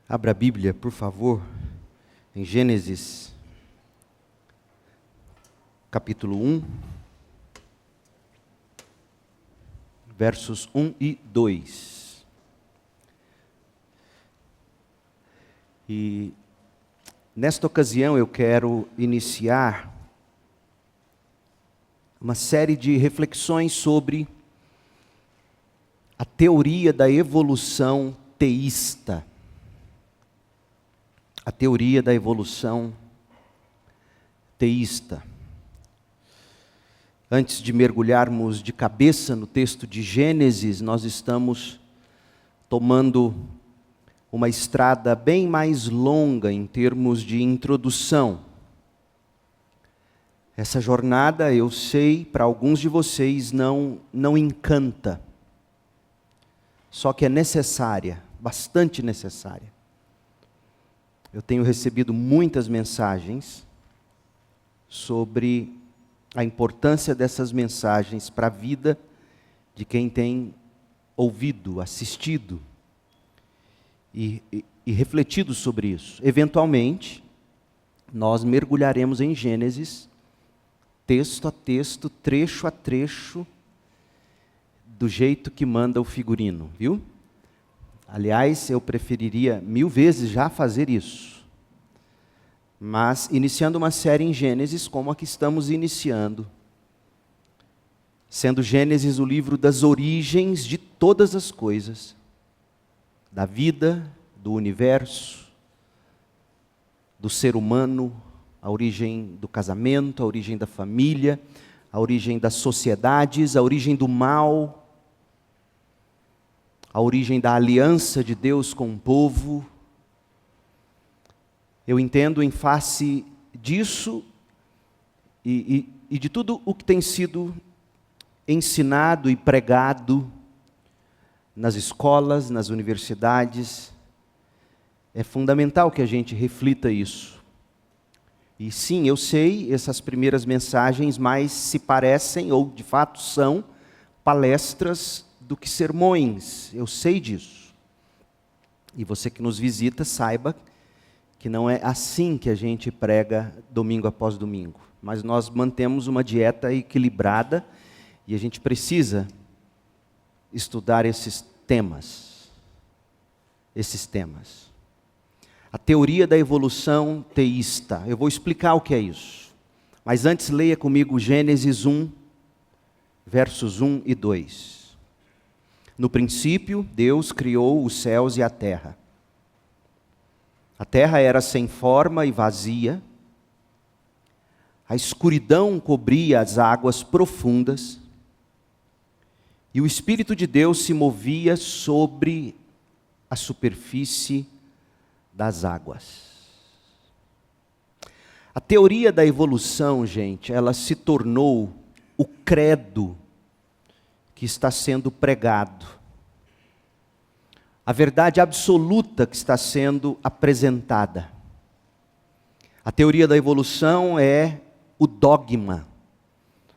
Abra a Bíblia, por favor, em Gênesis, capítulo 1, versos 1 e 2. E nesta ocasião eu quero iniciar uma série de reflexões sobre a teoria da evolução teísta. A teoria da evolução teísta. Antes de mergulharmos de cabeça no texto de Gênesis, nós estamos tomando uma estrada bem mais longa em termos de introdução. Essa jornada, eu sei, para alguns de vocês não encanta. Só que é necessária, bastante necessária. Eu tenho recebido muitas mensagens sobre a importância dessas mensagens para a vida de quem tem ouvido, assistido e refletido sobre isso. Eventualmente, nós mergulharemos em Gênesis, texto a texto, trecho a trecho, do jeito que manda o figurino, viu? Aliás, eu preferiria 1000 vezes já fazer isso. Mas, iniciando uma série em Gênesis, como a que estamos iniciando, sendo Gênesis o livro das origens de todas as coisas, da vida, do universo, do ser humano, a origem do casamento, a origem da família, a origem das sociedades, a origem do mal, a origem da aliança de Deus com o povo. Eu entendo em face disso e de tudo o que tem sido ensinado e pregado nas escolas, nas universidades, é fundamental que a gente reflita isso. E sim, eu sei, essas primeiras mensagens mais se parecem, ou de fato são, palestras do que sermões, eu sei disso. E você que nos visita, saiba que não é assim que a gente prega domingo após domingo. Mas nós mantemos uma dieta equilibrada e a gente precisa estudar esses temas. A teoria da evolução teísta. Eu vou explicar o que é isso. Mas antes leia comigo Gênesis 1, versos 1 e 2. No princípio, Deus criou os céus e a terra. A terra era sem forma e vazia. A escuridão cobria as águas profundas. E o Espírito de Deus se movia sobre a superfície das águas. A teoria da evolução, gente, ela se tornou o credo que está sendo pregado. A verdade absoluta que está sendo apresentada. A teoria da evolução é o dogma,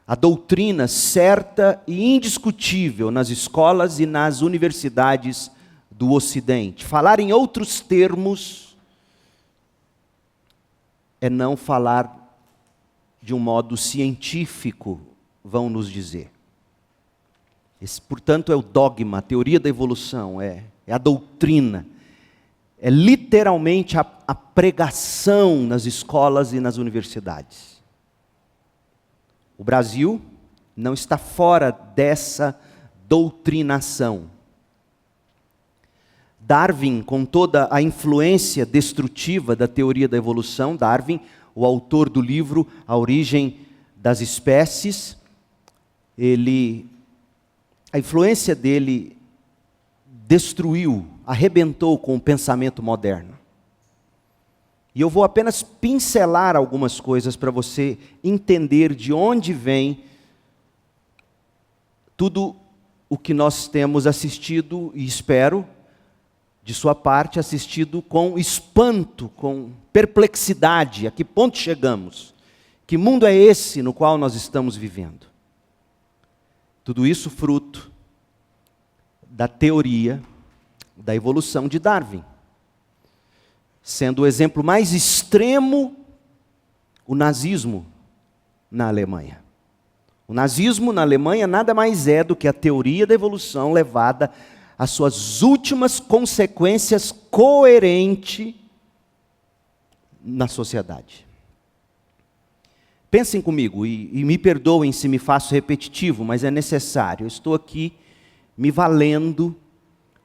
a doutrina certa e indiscutível nas escolas e nas universidades do Ocidente. Falar em outros termos é não falar de um modo científico, vão nos dizer. Esse, portanto, é o dogma, a teoria da evolução, é a doutrina, é literalmente a pregação nas escolas e nas universidades. O Brasil não está fora dessa doutrinação. Darwin, com toda a influência destrutiva da teoria da evolução, Darwin, o autor do livro A Origem das Espécies, a influência dele destruiu, arrebentou com o pensamento moderno. E eu vou apenas pincelar algumas coisas para você entender de onde vem tudo o que nós temos assistido, e espero, de sua parte, assistido com espanto, com perplexidade. A que ponto chegamos? Que mundo é esse no qual nós estamos vivendo? Tudo isso fruto da teoria da evolução de Darwin. sendo o exemplo mais extremo o nazismo na Alemanha. O nazismo na Alemanha nada mais é do que a teoria da evolução levada às suas últimas consequências coerente na sociedade. Pensem comigo, e me perdoem se me faço repetitivo, mas é necessário. Eu estou aqui me valendo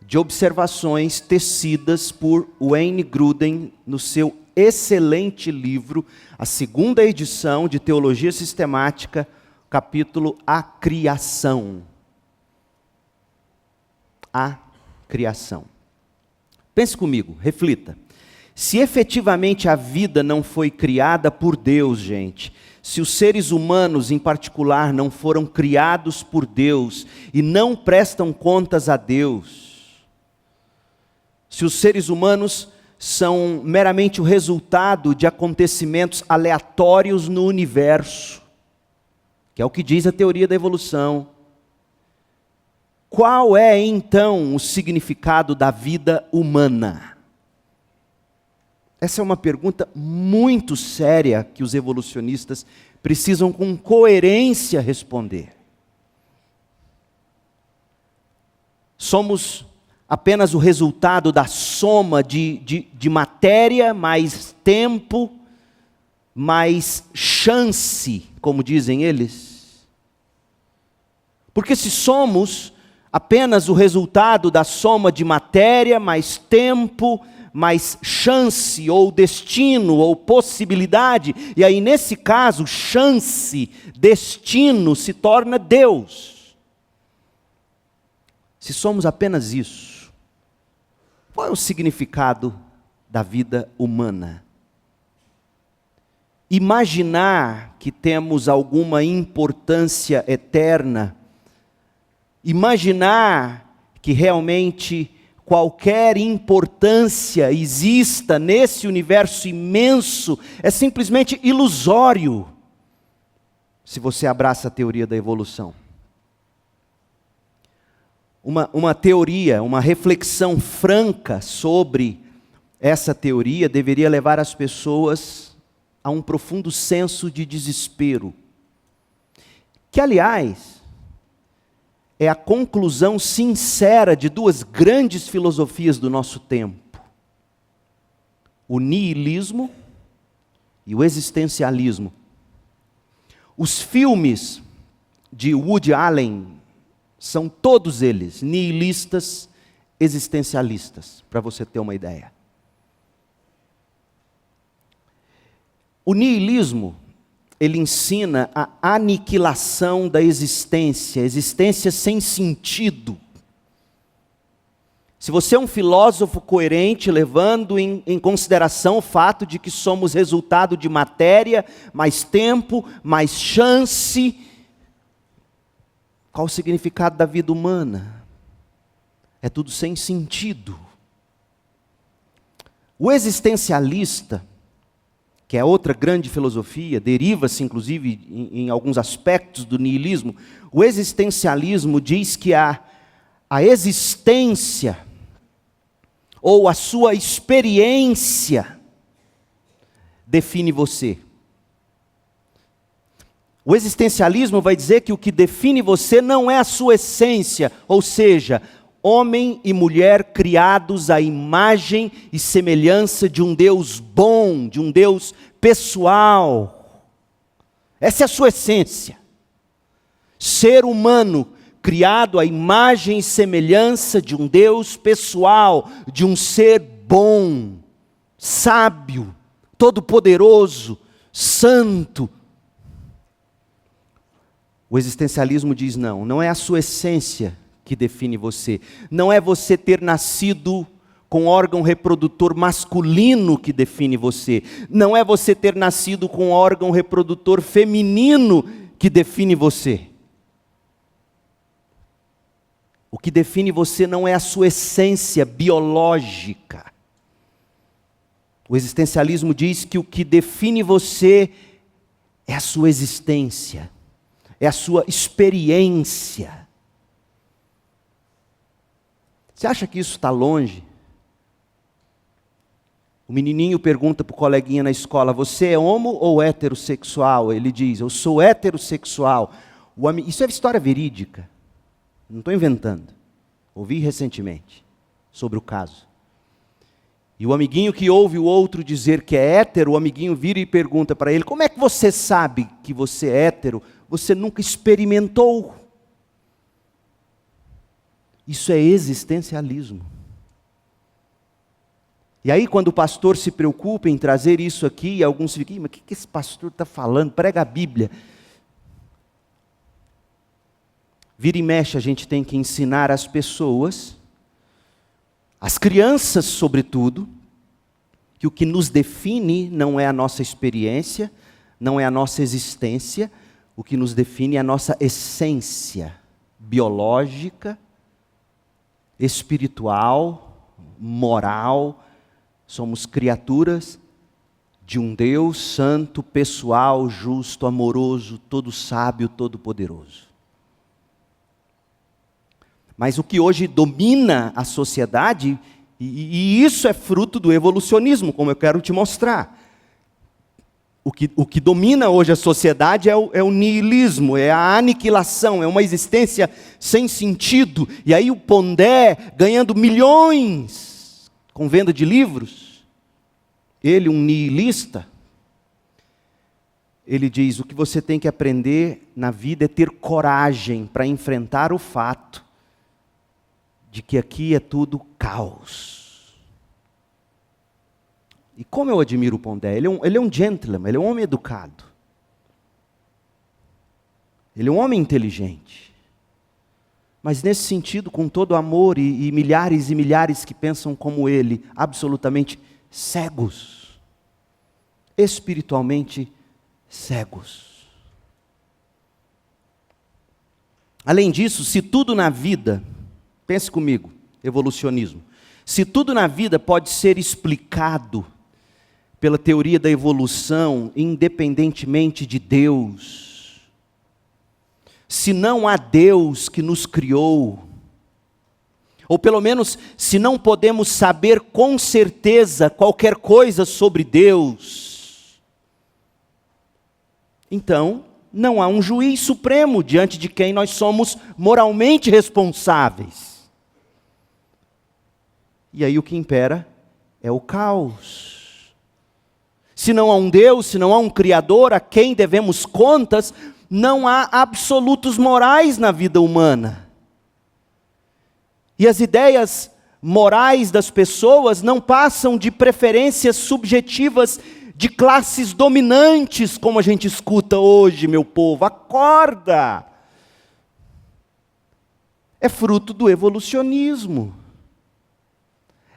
de observações tecidas por Wayne Grudem no seu excelente livro, a segunda edição de Teologia Sistemática, capítulo A Criação. A Criação. Pense comigo, reflita. Se efetivamente a vida não foi criada por Deus, gente, se os seres humanos em particular não foram criados por Deus e não prestam contas a Deus, se os seres humanos são meramente o resultado de acontecimentos aleatórios no universo, que é o que diz a teoria da evolução, qual é então o significado da vida humana? Essa é uma pergunta muito séria que os evolucionistas precisam com coerência responder. Somos apenas o resultado da soma de matéria, mais tempo, mais chance, como dizem eles? Porque se somos apenas o resultado da soma de matéria, mais tempo, mais chance, ou destino, ou possibilidade, e aí nesse caso, chance, destino, se torna Deus. Se somos apenas isso, qual é o significado da vida humana? Imaginar que temos alguma importância eterna, imaginar que realmente qualquer importância exista nesse universo imenso, é simplesmente ilusório, se você abraça a teoria da evolução. Uma teoria, uma reflexão franca sobre essa teoria deveria levar as pessoas a um profundo senso de desespero, que, aliás, é a conclusão sincera de duas grandes filosofias do nosso tempo: o niilismo e o existencialismo. Os filmes de Woody Allen são todos eles niilistas, existencialistas, para você ter uma ideia. O niilismo, ele ensina a aniquilação da existência, existência sem sentido. Se você é um filósofo coerente, levando em consideração o fato de que somos resultado de matéria, mais tempo, mais chance, qual o significado da vida humana? É tudo sem sentido. O existencialista, que é outra grande filosofia, deriva-se inclusive em alguns aspectos do niilismo. O existencialismo diz que a existência, ou a sua experiência, define você. O existencialismo vai dizer que o que define você não é a sua essência, ou seja, homem e mulher criados à imagem e semelhança de um Deus bom, de um Deus pessoal. Essa é a sua essência. Ser humano criado à imagem e semelhança de um Deus pessoal, de um ser bom, sábio, todo-poderoso, santo. O existencialismo diz não é a sua essência que define você. Não é você ter nascido com órgão reprodutor masculino que define você. Não é você ter nascido com órgão reprodutor feminino que define você. O que define você não é a sua essência biológica. O existencialismo diz que o que define você é a sua existência, é a sua experiência. Você acha que isso está longe? O menininho pergunta para o coleguinha na escola: você é homo ou heterossexual? Ele diz: eu sou heterossexual. Isso é história verídica, não estou inventando. Ouvi recentemente sobre o caso. E o amiguinho que ouve o outro dizer que é hétero, o amiguinho vira e pergunta para ele: como é que você sabe que você é hétero? Você nunca experimentou. Isso é existencialismo. E aí, quando o pastor se preocupa em trazer isso aqui, alguns ficam: mas o que esse pastor está falando? Prega a Bíblia. Vira e mexe, a gente tem que ensinar as pessoas, as crianças sobretudo, que o que nos define não é a nossa experiência, não é a nossa existência, o que nos define é a nossa essência biológica, espiritual, moral. Somos criaturas de um Deus santo, pessoal, justo, amoroso, todo sábio, todo poderoso. Mas o que hoje domina a sociedade, e isso é fruto do evolucionismo, como eu quero te mostrar. O que domina hoje a sociedade é o niilismo, é a aniquilação, é uma existência sem sentido. E aí o Pondé, ganhando milhões com venda de livros, ele, um nihilista, ele diz: o que você tem que aprender na vida é ter coragem para enfrentar o fato de que aqui é tudo caos. E como eu admiro o Pondé, ele é um gentleman, ele é um homem educado. Ele é um homem inteligente. Mas nesse sentido, com todo amor e milhares que pensam como ele, absolutamente cegos. Espiritualmente cegos. Além disso, se tudo na vida, pense comigo, evolucionismo, se tudo na vida pode ser explicado pela teoria da evolução, independentemente de Deus, se não há Deus que nos criou, ou pelo menos se não podemos saber com certeza qualquer coisa sobre Deus, então não há um juiz supremo diante de quem nós somos moralmente responsáveis. E aí o que impera é o caos. Se não há um Deus, se não há um Criador a quem devemos contas, não há absolutos morais na vida humana. E as ideias morais das pessoas não passam de preferências subjetivas de classes dominantes, como a gente escuta hoje, meu povo. Acorda! É fruto do evolucionismo.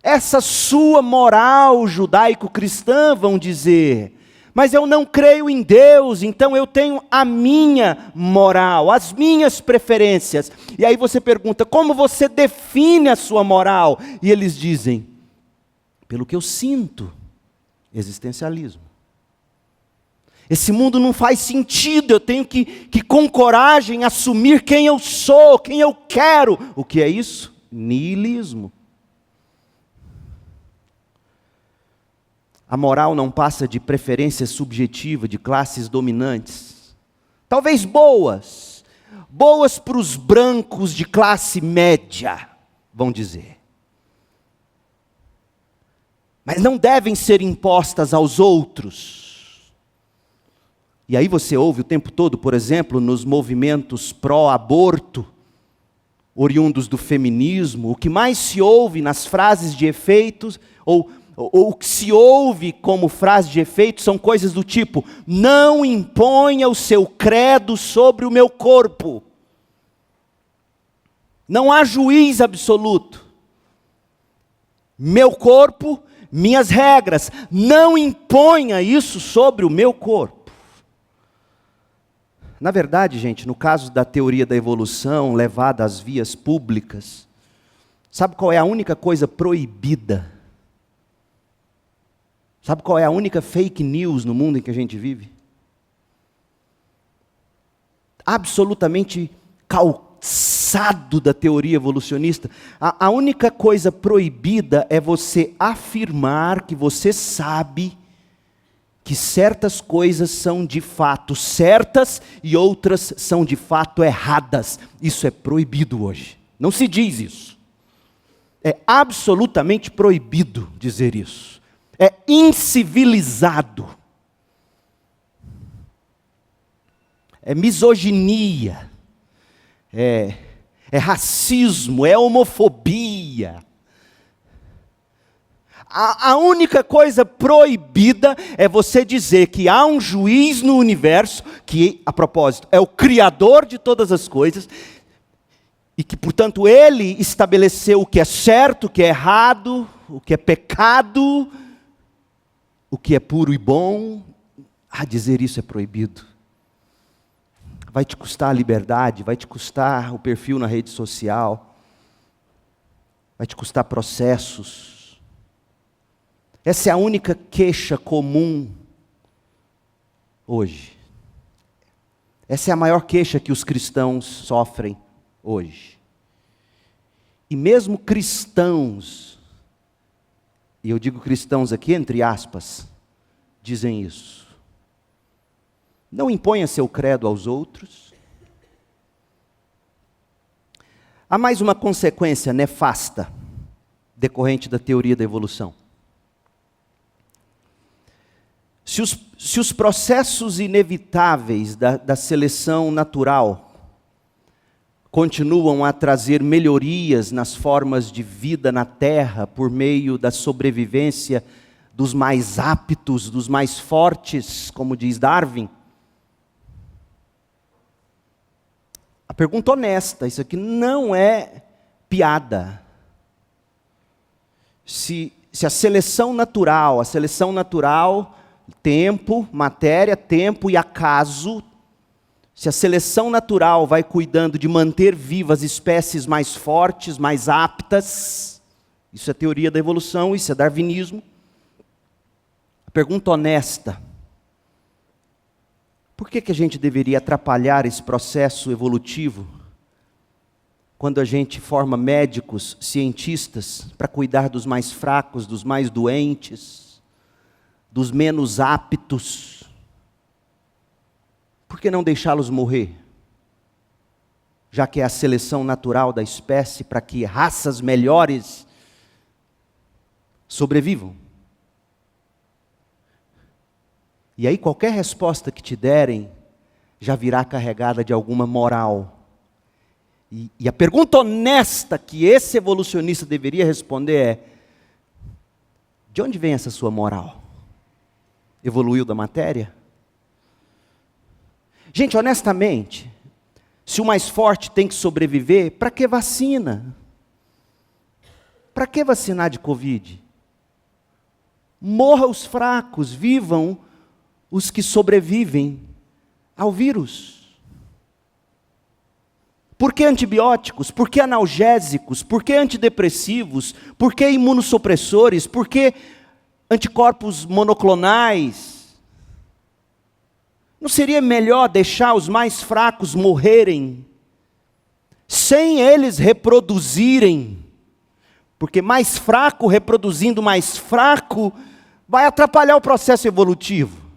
Essa sua moral judaico-cristã, vão dizer: mas eu não creio em Deus, então eu tenho a minha moral, as minhas preferências. E aí você pergunta: como você define a sua moral? E eles dizem: pelo que eu sinto. Existencialismo. Esse mundo não faz sentido, eu tenho que com coragem assumir quem eu sou, quem eu quero. O que é isso? Niilismo. A moral não passa de preferência subjetiva de classes dominantes. Talvez boas para os brancos de classe média, vão dizer. Mas não devem ser impostas aos outros. E aí você ouve o tempo todo, por exemplo, nos movimentos pró-aborto, oriundos do feminismo, o que mais se ouve nas frases de efeitos, ou o que se ouve como frase de efeito, são coisas do tipo: não imponha o seu credo sobre o meu corpo. Não há juiz absoluto. Meu corpo, minhas regras. Não imponha isso sobre o meu corpo. Na verdade, gente, no caso da teoria da evolução levada às vias públicas, sabe qual é a única coisa proibida? Sabe qual é a única fake news no mundo em que a gente vive? Absolutamente avançado da teoria evolucionista. A única coisa proibida é você afirmar que você sabe que certas coisas são de fato certas e outras são de fato erradas. Isso é proibido hoje. Não se diz isso. É absolutamente proibido dizer isso. É incivilizado. É misoginia. É racismo, é homofobia. A única coisa proibida é você dizer que há um juiz no universo, que, a propósito, é o Criador de todas as coisas, e que, portanto, Ele estabeleceu o que é certo, o que é errado, o que é pecado, o que é puro e bom. Dizer isso é proibido. Vai te custar a liberdade, vai te custar o perfil na rede social, vai te custar processos. Essa é a única queixa comum hoje. Essa é a maior queixa que os cristãos sofrem hoje. E mesmo cristãos, e eu digo cristãos aqui entre aspas, dizem isso. Não imponha seu credo aos outros. Há mais uma consequência nefasta decorrente da teoria da evolução. Se os processos inevitáveis da seleção natural continuam a trazer melhorias nas formas de vida na Terra por meio da sobrevivência dos mais aptos, dos mais fortes, como diz Darwin, a pergunta honesta, isso aqui não é piada. Se a seleção natural, tempo, matéria, tempo e acaso, se a seleção natural vai cuidando de manter vivas espécies mais fortes, mais aptas, isso é teoria da evolução, isso é darwinismo. A pergunta honesta: por que a gente deveria atrapalhar esse processo evolutivo quando a gente forma médicos, cientistas, para cuidar dos mais fracos, dos mais doentes, dos menos aptos? Por que não deixá-los morrer? Já que é a seleção natural da espécie para que raças melhores sobrevivam. E aí qualquer resposta que te derem já virá carregada de alguma moral. E a pergunta honesta que esse evolucionista deveria responder é: de onde vem essa sua moral? Evoluiu da matéria? Gente, honestamente, se o mais forte tem que sobreviver, para que vacina? Para que vacinar de Covid? Morra os fracos, vivam os que sobrevivem ao vírus. Por que antibióticos? Por que analgésicos? Por que antidepressivos? Por que imunossupressores? Por que anticorpos monoclonais? Não seria melhor deixar os mais fracos morrerem, sem eles reproduzirem? Porque mais fraco reproduzindo mais fraco, vai atrapalhar o processo evolutivo.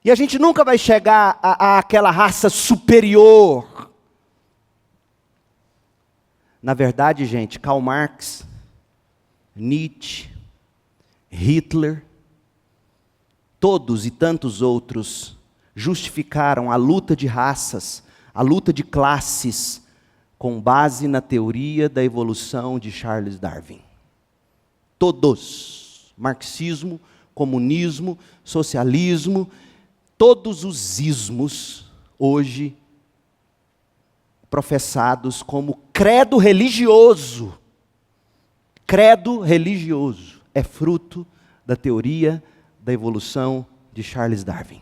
E a gente nunca vai chegar àquela raça superior. Na verdade, gente, Karl Marx, Nietzsche, Hitler, todos e tantos outros justificaram a luta de raças, a luta de classes, com base na teoria da evolução de Charles Darwin. Todos. Marxismo, comunismo, socialismo, todos os ismos hoje professados como credo religioso. Credo religioso é fruto da teoria da evolução de Charles Darwin.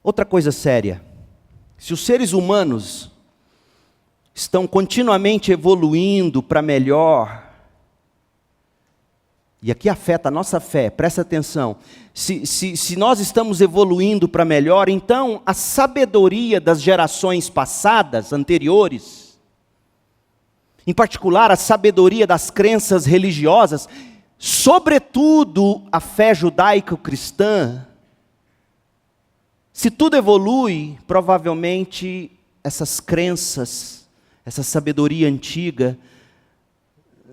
Outra coisa séria: se os seres humanos estão continuamente evoluindo para melhor, e aqui afeta a nossa fé, presta atenção, se nós estamos evoluindo para melhor, então a sabedoria das gerações passadas, anteriores, em particular a sabedoria das crenças religiosas, sobretudo a fé judaico-cristã, se tudo evolui, provavelmente essas crenças, essa sabedoria antiga,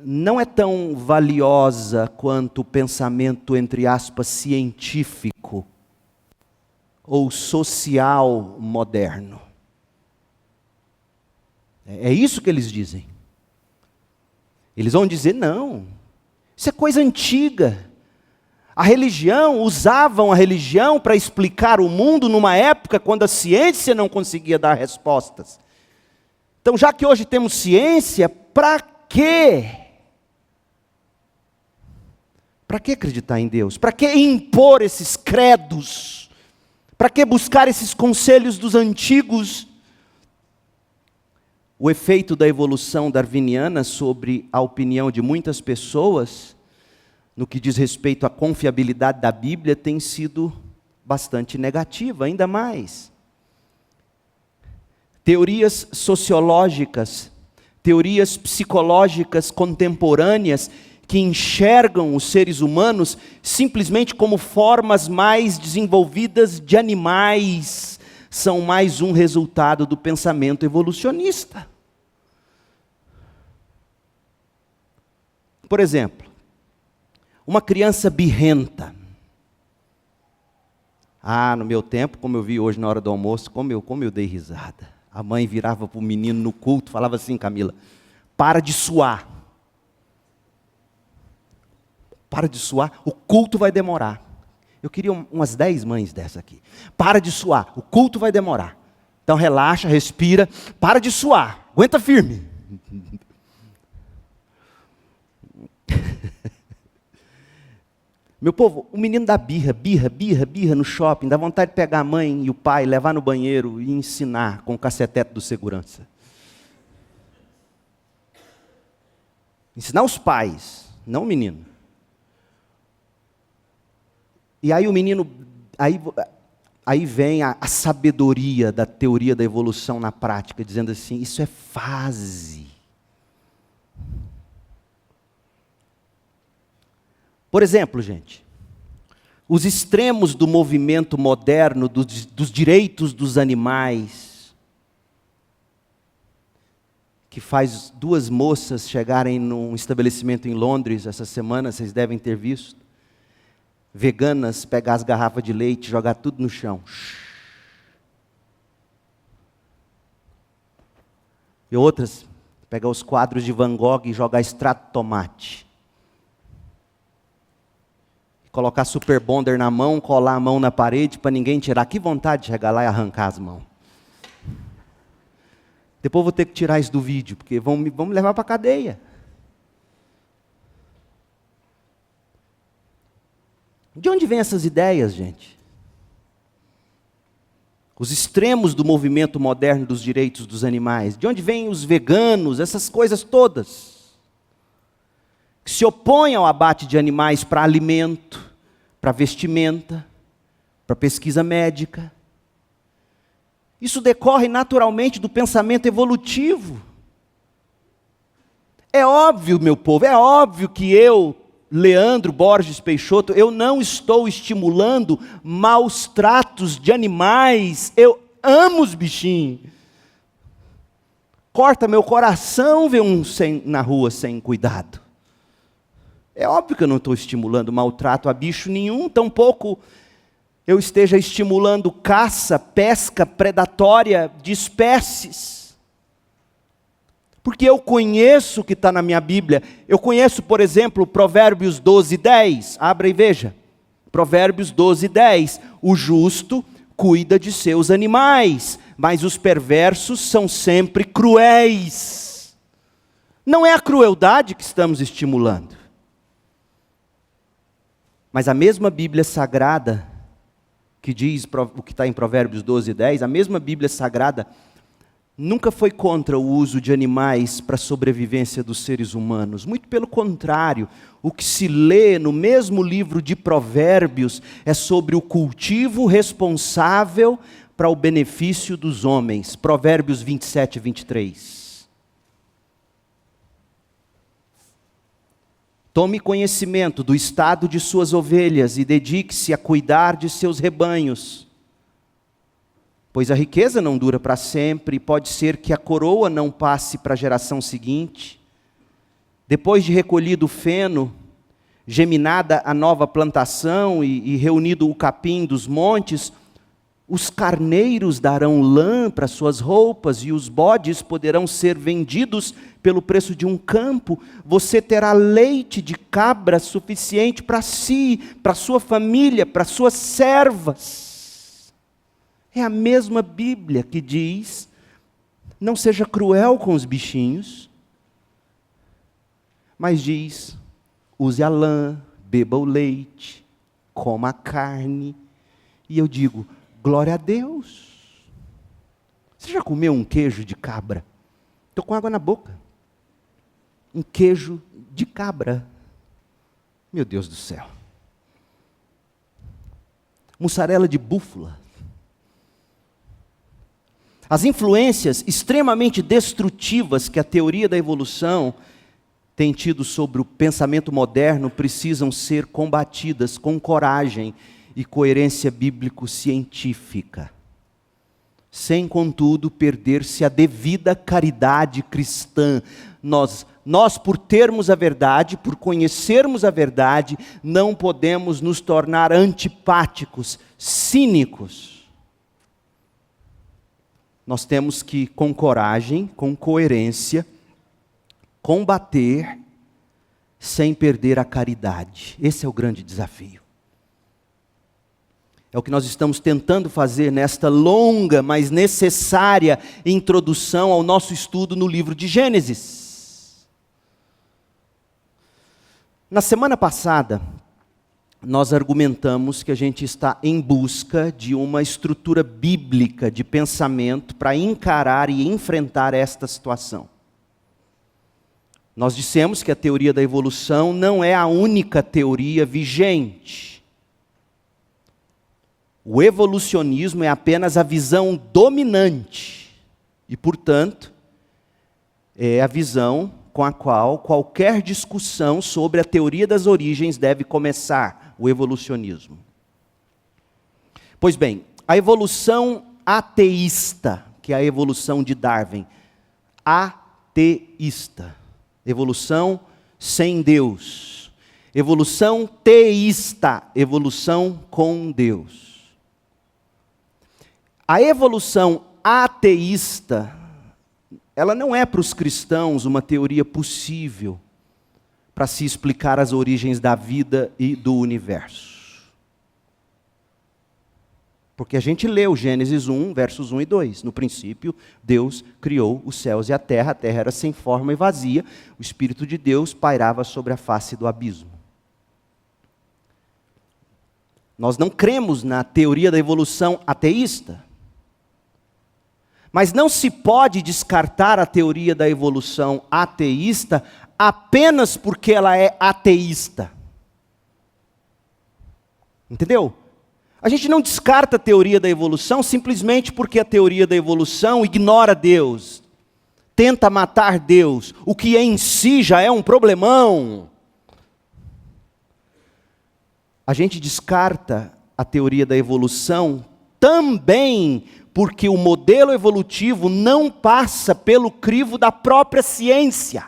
não é tão valiosa quanto o pensamento, entre aspas, científico ou social moderno. É isso que eles dizem. Eles vão dizer, não, isso é coisa antiga. Usavam a religião para explicar o mundo numa época quando a ciência não conseguia dar respostas. Então, já que hoje temos ciência, para quê? Para que acreditar em Deus? Para que impor esses credos? Para que buscar esses conselhos dos antigos? O efeito da evolução darwiniana sobre a opinião de muitas pessoas, no que diz respeito à confiabilidade da Bíblia, tem sido bastante negativa, ainda mais. Teorias sociológicas, teorias psicológicas contemporâneas, que enxergam os seres humanos simplesmente como formas mais desenvolvidas de animais, são mais um resultado do pensamento evolucionista. Por exemplo, uma criança birrenta. No meu tempo, como eu vi hoje na hora do almoço, como eu dei risada. A mãe virava para o menino no culto, falava assim, Camila, para de suar. Para de suar, o culto vai demorar. Eu queria umas 10 mães dessa aqui. Para de suar, o culto vai demorar. Então relaxa, respira, para de suar, aguenta firme. Meu povo, o menino dá birra no shopping, dá vontade de pegar a mãe e o pai, levar no banheiro e ensinar com o cacetete do segurança. Ensinar os pais, não o menino. E aí o menino, aí vem a sabedoria da teoria da evolução na prática, dizendo assim, isso é fase. Por exemplo, gente, os extremos do movimento moderno dos direitos dos animais, que faz 2 moças chegarem num estabelecimento em Londres essa semana, vocês devem ter visto, veganas pegar as garrafas de leite e jogar tudo no chão. E outras pegar os quadros de Van Gogh e jogar extrato de tomate. Colocar super bonder na mão, colar a mão na parede para ninguém tirar. Que vontade de chegar lá e arrancar as mãos. Depois vou ter que tirar isso do vídeo, porque vão me levar para a cadeia. De onde vêm essas ideias, gente? Os extremos do movimento moderno dos direitos dos animais. De onde vêm os veganos, essas coisas todas? Que se opõem ao abate de animais para alimento, para vestimenta, para pesquisa médica. Isso decorre naturalmente do pensamento evolutivo. É óbvio, meu povo, é óbvio que eu, Leandro Borges Peixoto, eu não estou estimulando maus tratos de animais. Eu amo os bichinhos. Corta meu coração ver um na rua sem cuidado. É óbvio que eu não estou estimulando maltrato a bicho nenhum, tampouco eu esteja estimulando caça, pesca predatória de espécies. Porque eu conheço o que está na minha Bíblia. Eu conheço, por exemplo, Provérbios 12:10. Abra e veja. Provérbios 12:10. O justo cuida de seus animais, mas os perversos são sempre cruéis. Não é a crueldade que estamos estimulando. Mas a mesma Bíblia Sagrada, que diz o que está em Provérbios 12:10, a mesma Bíblia Sagrada nunca foi contra o uso de animais para a sobrevivência dos seres humanos. Muito pelo contrário, o que se lê no mesmo livro de Provérbios é sobre o cultivo responsável para o benefício dos homens. Provérbios 27 e 23. Tome conhecimento do estado de suas ovelhas e dedique-se a cuidar de seus rebanhos. Pois a riqueza não dura para sempre, e pode ser que a coroa não passe para a geração seguinte. Depois de recolhido o feno, geminada a nova plantação e reunido o capim dos montes, os carneiros darão lã para suas roupas e os bodes poderão ser vendidos pelo preço de um campo. Você terá leite de cabra suficiente para si, para sua família, para suas servas. É a mesma Bíblia que diz, não seja cruel com os bichinhos, mas diz, use a lã, beba o leite, coma a carne. E eu digo, glória a Deus. Você já comeu um queijo de cabra? Estou com água na boca. Um queijo de cabra. Meu Deus do céu. Mussarela de búfala. As influências extremamente destrutivas que a teoria da evolução tem tido sobre o pensamento moderno precisam ser combatidas com coragem e coerência bíblico-científica, sem, contudo, perder-se a devida caridade cristã. Nós, por termos a verdade, por conhecermos a verdade, não podemos nos tornar antipáticos, cínicos. Nós temos que, com coragem, com coerência, combater sem perder a caridade. Esse é o grande desafio. É o que nós estamos tentando fazer nesta longa, mas necessária introdução ao nosso estudo no livro de Gênesis. Na semana passada, nós argumentamos que a gente está em busca de uma estrutura bíblica de pensamento para encarar e enfrentar esta situação. Nós dissemos que a teoria da evolução não é a única teoria vigente. O evolucionismo é apenas a visão dominante e, portanto, é a visão com a qual qualquer discussão sobre a teoria das origens deve começar. O evolucionismo. Pois bem, a evolução ateísta, que é a evolução de Darwin, ateísta, evolução sem Deus, evolução teísta, evolução com Deus. A evolução ateísta, ela não é para os cristãos uma teoria possível para se explicar as origens da vida e do universo. Porque a gente leu Gênesis 1, versos 1 e 2. No princípio, Deus criou os céus e a terra era sem forma e vazia, o Espírito de Deus pairava sobre a face do abismo. Nós não cremos na teoria da evolução ateísta, mas não se pode descartar a teoria da evolução ateísta apenas porque ela é ateísta. Entendeu? A gente não descarta a teoria da evolução simplesmente porque a teoria da evolução ignora Deus, tenta matar Deus, o que em si já é um problemão. A gente descarta a teoria da evolução também porque o modelo evolutivo não passa pelo crivo da própria ciência.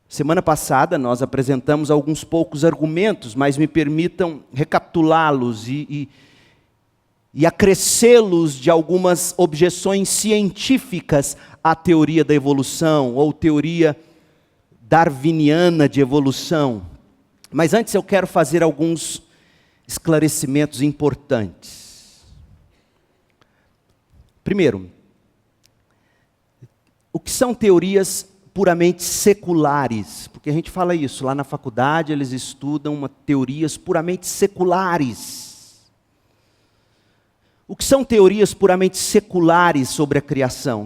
Semana passada nós apresentamos alguns poucos argumentos, mas me permitam recapitulá-los e acrescê-los de algumas objeções científicas à teoria da evolução, ou teoria darwiniana de evolução. Mas antes eu quero fazer alguns esclarecimentos importantes. Primeiro, o que são teorias puramente seculares? Porque a gente fala isso, lá na faculdade eles estudam teorias puramente seculares. O que são teorias puramente seculares sobre a criação?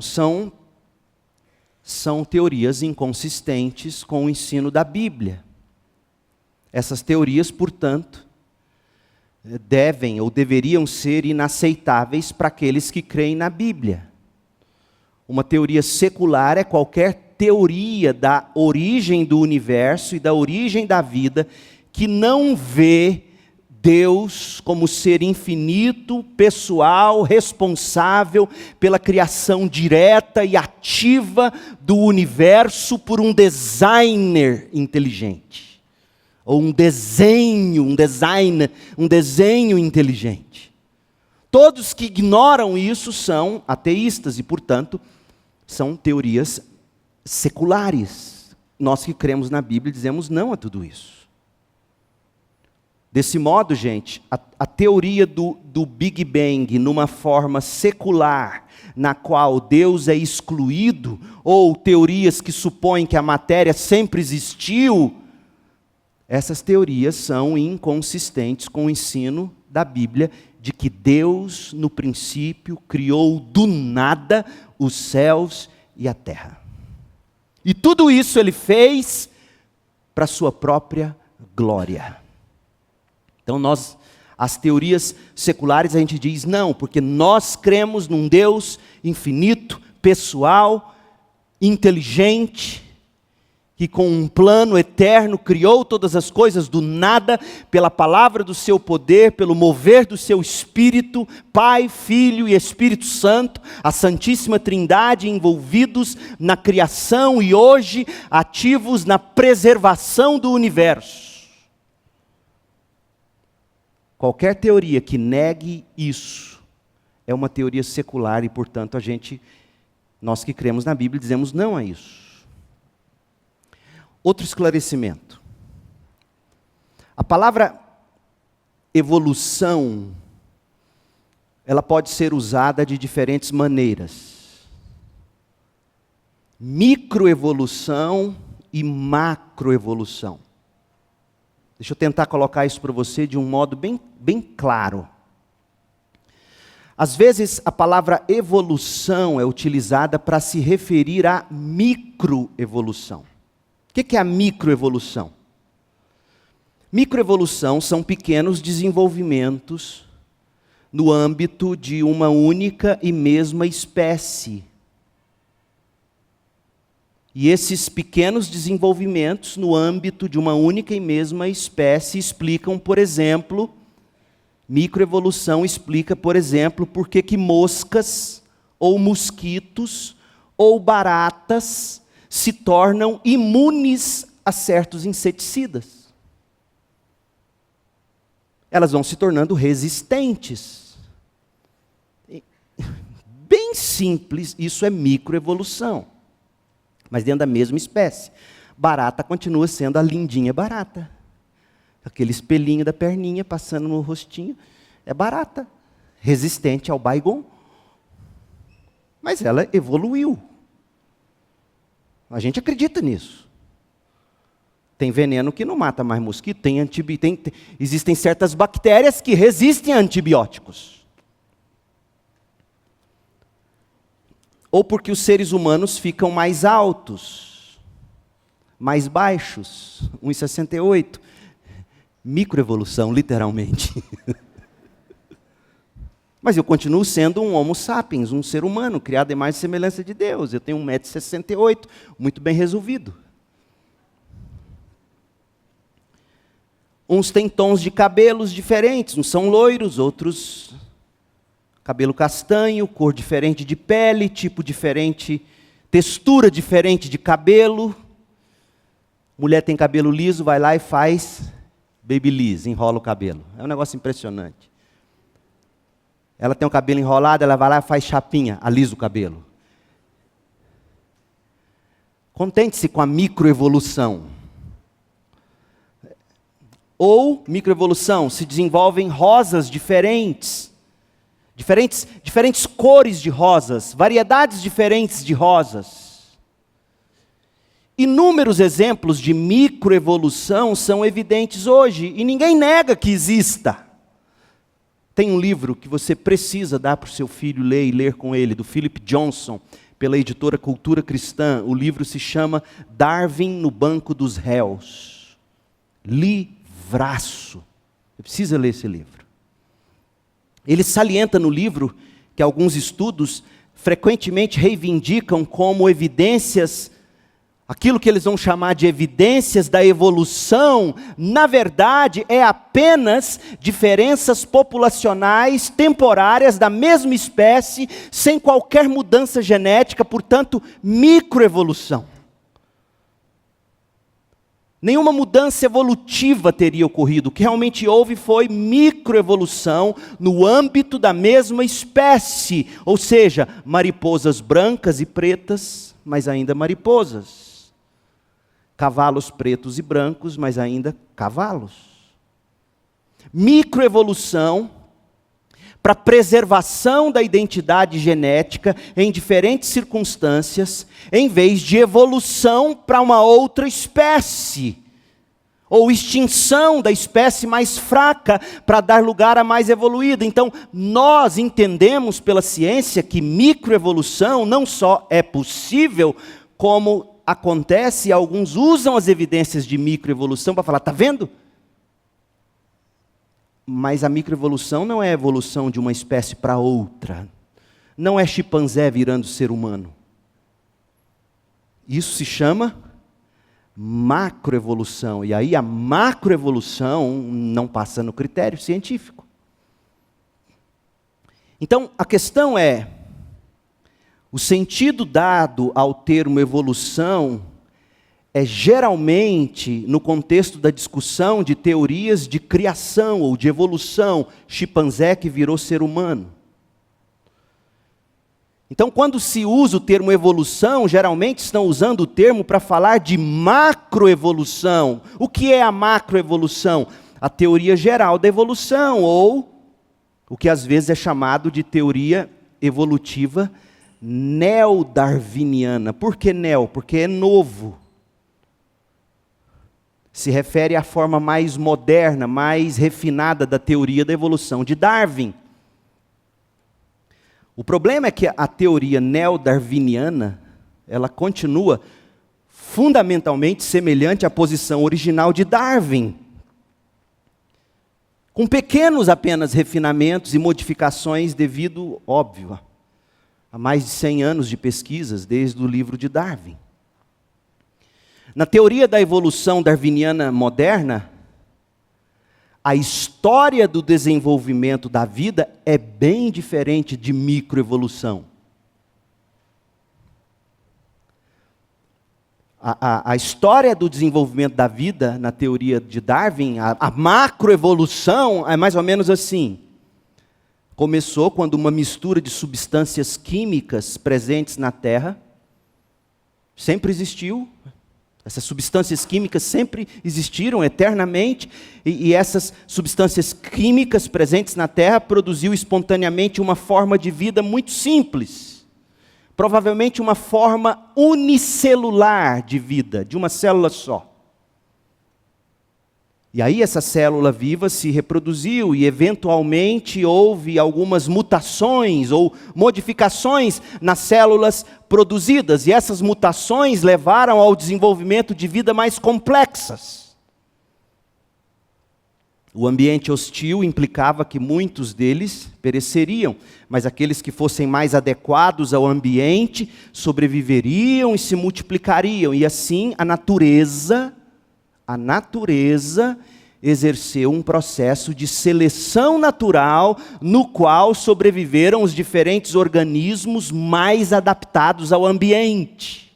São teorias inconsistentes com o ensino da Bíblia. Essas teorias, portanto, devem ou deveriam ser inaceitáveis para aqueles que creem na Bíblia. Uma teoria secular é qualquer teoria da origem do universo e da origem da vida que não vê Deus como ser infinito, pessoal, responsável pela criação direta e ativa do universo por um designer inteligente. Ou um desenho inteligente. Todos que ignoram isso são ateístas e, portanto, são teorias seculares. Nós que cremos na Bíblia dizemos não a tudo isso. Desse modo, gente, a teoria do Big Bang numa forma secular, na qual Deus é excluído, ou teorias que supõem que a matéria sempre existiu, essas teorias são inconsistentes com o ensino da Bíblia de que Deus, no princípio, criou do nada os céus e a terra. E tudo isso Ele fez para a sua própria glória. Então as teorias seculares a gente diz não, porque nós cremos num Deus infinito, pessoal, inteligente, que com um plano eterno criou todas as coisas do nada, pela palavra do seu poder, pelo mover do seu Espírito, Pai, Filho e Espírito Santo, a Santíssima Trindade envolvidos na criação e hoje ativos na preservação do universo. Qualquer teoria que negue isso é uma teoria secular e, portanto, nós que cremos na Bíblia, dizemos não a isso. Outro esclarecimento. A palavra evolução, ela pode ser usada de diferentes maneiras. Microevolução e macroevolução. Deixa eu tentar colocar isso para você de um modo bem claro. Às vezes, a palavra evolução é utilizada para se referir à microevolução. O que é a microevolução? Microevolução são pequenos desenvolvimentos no âmbito de uma única e mesma espécie. E esses pequenos desenvolvimentos no âmbito de uma única e mesma espécie explicam, por exemplo, microevolução explica, por exemplo, por que moscas, ou mosquitos, ou baratas se tornam imunes a certos inseticidas. Elas vão se tornando resistentes. Bem simples, isso é microevolução. Mas dentro da mesma espécie. Barata continua sendo a lindinha barata. Aquele espelhinho da perninha passando no rostinho. É barata. Resistente ao Baygon. Mas ela evoluiu. A gente acredita nisso. Tem veneno que não mata mais mosquito. Existem certas bactérias que resistem a antibióticos. Ou porque os seres humanos ficam mais altos, mais baixos, 1,68. Microevolução, literalmente. Mas eu continuo sendo um homo sapiens, um ser humano, criado em mais semelhança de Deus. Eu tenho 1,68 m, muito bem resolvido. Uns têm tons de cabelos diferentes, uns são loiros, outros cabelo castanho, cor diferente de pele, tipo diferente, textura diferente de cabelo. Mulher tem cabelo liso, vai lá e faz babyliss, enrola o cabelo. É um negócio impressionante. Ela tem o cabelo enrolado, ela vai lá e faz chapinha, alisa o cabelo. Contente-se com a microevolução. Ou, microevolução, se desenvolvem rosas diferentes cores de rosas, variedades diferentes de rosas. Inúmeros exemplos de microevolução são evidentes hoje, e ninguém nega que exista. Tem um livro que você precisa dar para o seu filho ler e ler com ele, do Philip Johnson, pela editora Cultura Cristã. O livro se chama Darwin no Banco dos Réus. Livraço. Você precisa ler esse livro. Ele salienta no livro que alguns estudos frequentemente reivindicam como evidências, aquilo que eles vão chamar de evidências da evolução, na verdade é apenas diferenças populacionais temporárias da mesma espécie, sem qualquer mudança genética, portanto, microevolução. Nenhuma mudança evolutiva teria ocorrido. O que realmente houve foi microevolução no âmbito da mesma espécie. Ou seja, mariposas brancas e pretas, mas ainda mariposas. Cavalos pretos e brancos, mas ainda cavalos. Microevolução para preservação da identidade genética em diferentes circunstâncias, em vez de evolução para uma outra espécie, ou extinção da espécie mais fraca para dar lugar à mais evoluída. Então, nós entendemos pela ciência que microevolução não só é possível, como acontece, e alguns usam as evidências de microevolução para falar, está vendo? Mas a microevolução não é a evolução de uma espécie para outra. Não é chimpanzé virando ser humano. Isso se chama macroevolução. E aí a macroevolução não passa no critério científico. Então, a questão é, o sentido dado ao termo evolução é geralmente, no contexto da discussão de teorias de criação ou de evolução, chimpanzé que virou ser humano. Então, quando se usa o termo evolução, geralmente estão usando o termo para falar de macroevolução. O que é a macroevolução? A teoria geral da evolução, ou o que às vezes é chamado de teoria evolutiva neodarwiniana. Por que neo? Porque é novo. Se refere à forma mais moderna, mais refinada da teoria da evolução de Darwin. O problema é que a teoria neodarwiniana, ela continua fundamentalmente semelhante à posição original de Darwin, com pequenos apenas refinamentos e modificações devido, óbvio, a mais de 100 anos de pesquisas desde o livro de Darwin. Na teoria da evolução darwiniana moderna, a história do desenvolvimento da vida é bem diferente de microevolução. A história do desenvolvimento da vida, na teoria de Darwin, a macroevolução é mais ou menos assim. Começou quando uma mistura de substâncias químicas presentes na Terra sempre existiu. Essas substâncias químicas sempre existiram eternamente, e essas substâncias químicas presentes na Terra produziu espontaneamente uma forma de vida muito simples. Provavelmente uma forma unicelular de vida, de uma célula só. E aí essa célula viva se reproduziu e eventualmente houve algumas mutações ou modificações nas células produzidas. E essas mutações levaram ao desenvolvimento de vida mais complexas. O ambiente hostil implicava que muitos deles pereceriam, mas aqueles que fossem mais adequados ao ambiente sobreviveriam e se multiplicariam. E assim a natureza exerceu um processo de seleção natural no qual sobreviveram os diferentes organismos mais adaptados ao ambiente.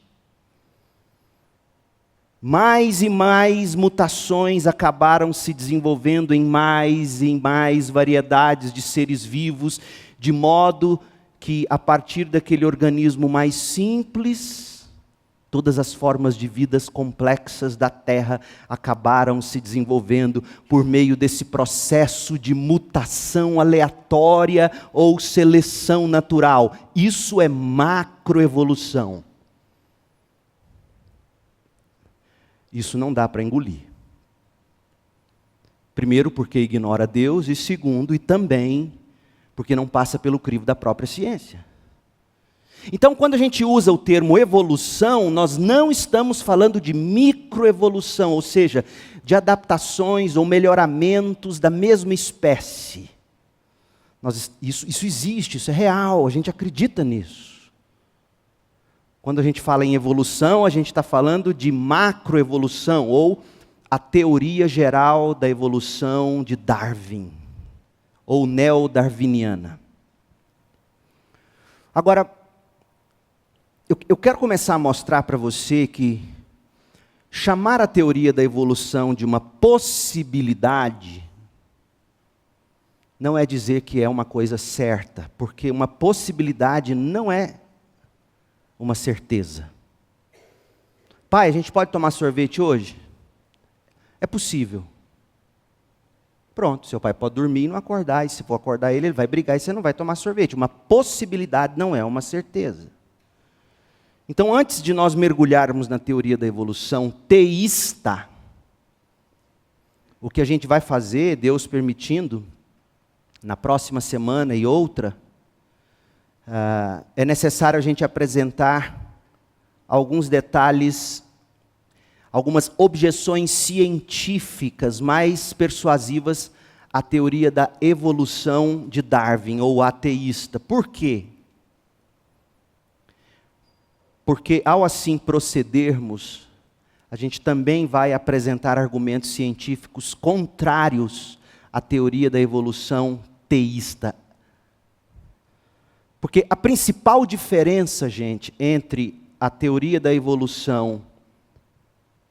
Mais e mais mutações acabaram se desenvolvendo em mais e mais variedades de seres vivos, de modo que, a partir daquele organismo mais simples, todas as formas de vidas complexas da Terra acabaram se desenvolvendo por meio desse processo de mutação aleatória ou seleção natural. Isso é macroevolução. Isso não dá para engolir. Primeiro, porque ignora Deus, e segundo, e também porque não passa pelo crivo da própria ciência. Então, quando a gente usa o termo evolução, nós não estamos falando de microevolução, ou seja, de adaptações ou melhoramentos da mesma espécie. Isso existe, isso é real, a gente acredita nisso. Quando a gente fala em evolução, a gente está falando de macroevolução, ou a teoria geral da evolução de Darwin, ou neo-darwiniana. Agora, eu quero começar a mostrar para você que chamar a teoria da evolução de uma possibilidade não é dizer que é uma coisa certa, porque uma possibilidade não é uma certeza. Pai, a gente pode tomar sorvete hoje? É possível. Pronto, seu pai pode dormir e não acordar, e se for acordar ele vai brigar e você não vai tomar sorvete. Uma possibilidade não é uma certeza. Então, antes de nós mergulharmos na teoria da evolução teísta, o que a gente vai fazer, Deus permitindo, na próxima semana e outra, é necessário a gente apresentar alguns detalhes, algumas objeções científicas mais persuasivas à teoria da evolução de Darwin, ou ateísta. Por quê? Porque ao assim procedermos, a gente também vai apresentar argumentos científicos contrários à teoria da evolução teísta. Porque a principal diferença, gente, entre a teoria da evolução